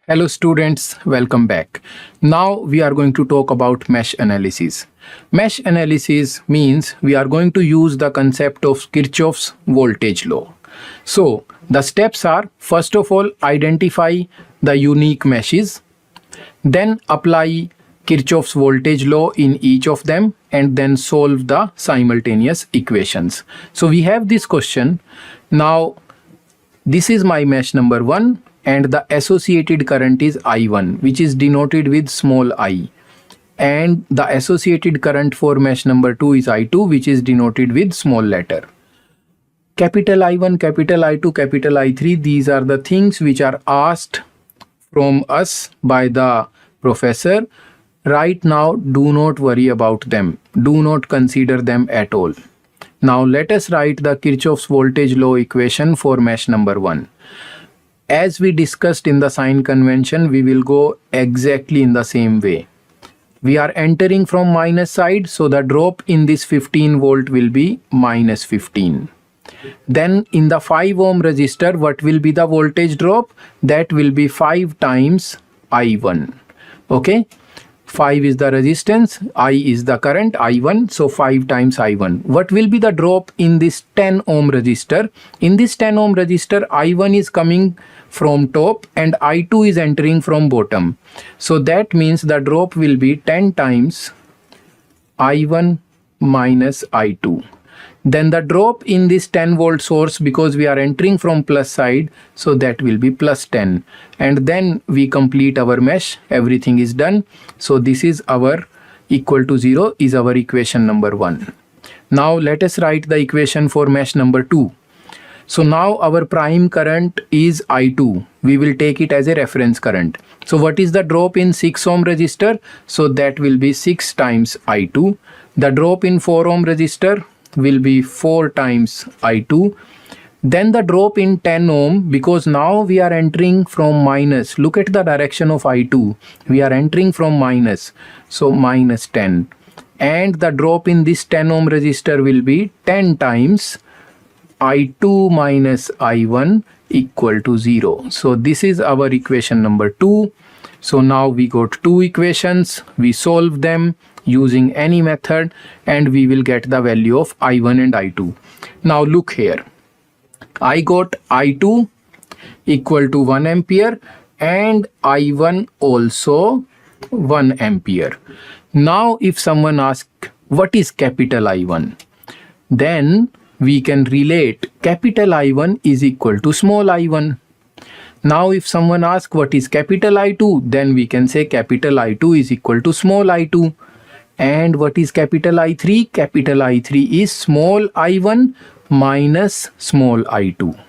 Hello students, welcome back. Now we are going to talk about mesh analysis. Mesh analysis means we are going to use the concept of Kirchhoff's voltage law. So the steps are, first of all, identify the unique meshes, then apply Kirchhoff's voltage law in each of them, and then solve the simultaneous equations. So we have this question. Now this is my mesh number 1 and the associated current is I1, which is denoted with small I, and the associated current for mesh number 2 is I2, which is denoted with small letter. Capital I1, capital I2, capital I3, these are the things which are asked from us by the professor. Right now, do not worry about them. Do not consider them at all. Now let us write the Kirchhoff's voltage law equation for mesh number 1. As we discussed in the sign convention, we will go exactly in the same way. We are entering from minus side, so the drop in this 15 volt will be minus 15. Then in the 5 ohm resistor, what will be the voltage drop? That will be 5 times I1. Okay? 5 is the resistance, I is the current, I1, so 5 times I1. What will be the drop in this 10 ohm resistor? In this 10 ohm resistor, I1 is coming from top and I2 is entering from bottom. So that means the drop will be 10 times I1 minus I2. Then the drop in this 10 volt source, because we are entering from plus side, so that will be plus 10. And then we complete our mesh, everything is done. So this is our equal to 0 is our equation number 1. Now let us write the equation for mesh number 2. So now our prime current is I2. We will take it as a reference current. So what is the drop in 6 ohm resistor? So that will be 6 times I2. The drop in 4 ohm resistor will be 4 times I2. Then the drop in 10 ohm, because now we are entering from minus. Look at the direction of I2. We are entering from minus. So minus 10. And the drop in this 10 ohm resistor will be 10 times I2 minus I1 equal to 0. So this is our equation number 2. So now we got two equations. We solve them using any method and we will get the value of I1 and I2. Now look here. I got I2 equal to 1 ampere and I1 also 1 ampere. Now if someone asks what is capital I1, then we can relate capital I1 is equal to small I1. Now if someone asks what is capital I2, then we can say capital I2 is equal to small I2. And what is capital I3? Capital I3 is small I1 minus small I2.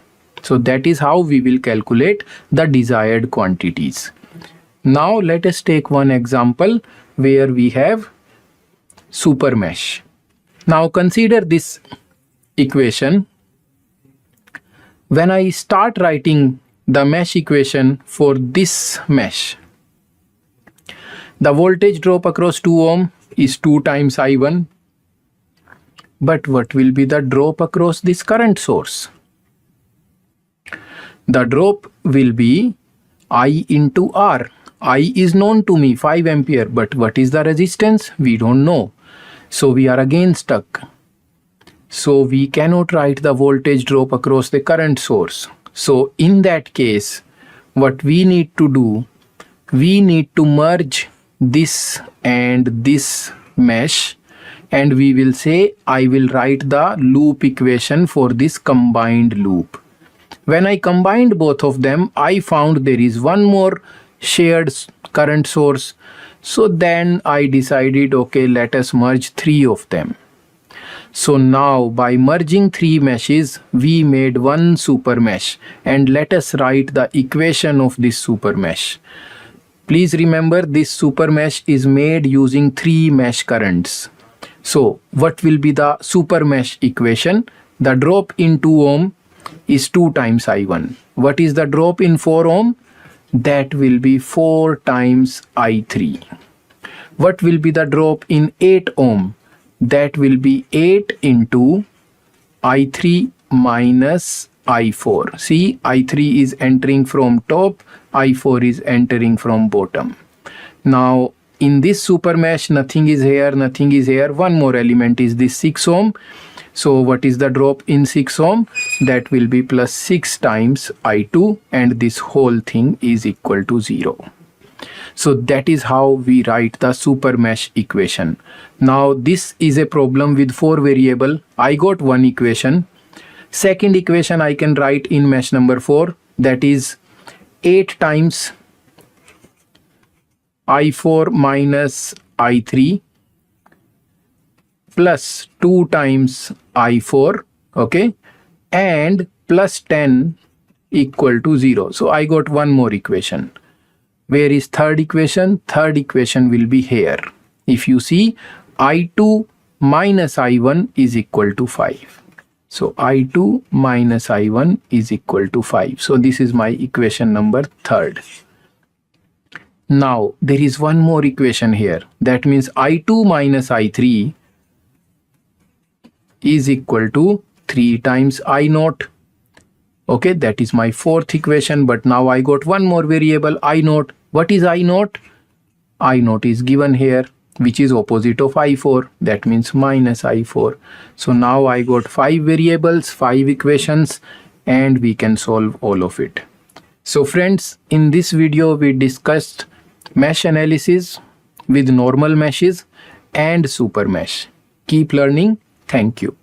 So that is how we will calculate the desired quantities. Now let us take one example where we have supermesh. Now consider this equation. When I start writing the mesh equation for this mesh, the voltage drop across 2 ohm is 2 times I1. But what will be the drop across this current source? The drop will be I into R. I is known to me, 5 ampere, but what is the resistance? We don't know. So we are again stuck. So we cannot write the voltage drop across the current source. So in that case, what we need to do, we need to merge this and this mesh, and we will say I will write the loop equation for this combined loop. When I combined both of them, I found there is one more shared current source. So then I decided, okay, let us merge 3 of them. So now by merging 3 meshes, we made one super mesh, and let us write the equation of this super mesh. Please remember, this super mesh is made using 3 mesh currents. So what will be the super mesh equation? The drop in 2 ohm is 2 times I1. What is the drop in 4 ohm? That will be 4 times I3. What will be the drop in 8 ohm? That will be 8 into I3 minus I4. See, I3 is entering from top, I4 is entering from bottom. Now, in this super mesh, nothing is here, nothing is here. One more element is this 6 ohm. So what is the drop in 6 ohm? That will be plus 6 times I2, and this whole thing is equal to 0. So that is how we write the super mesh equation. Now this is a problem with 4 variable. I got one equation. Second equation I can write in mesh number 4, that is 8 times I4 minus I3 plus 2 times I4, okay, and plus 10 equal to 0. So I got one more equation. Where is third equation? Third equation will be here. If you see, I2 minus I1 is equal to 5. So I2 minus I1 is equal to 5. So this is my equation number third. Now there is one more equation here. That means I2 minus I3 is equal to 3 times I0. Okay, that is my fourth equation. But now I got one more variable, I0. What is I0? I0 is given here, which is opposite of I4. That means minus I4. So now I got 5 variables, 5 equations, and we can solve all of it. So friends, in this video we discussed mesh analysis with normal meshes and super mesh. Keep learning. Thank you.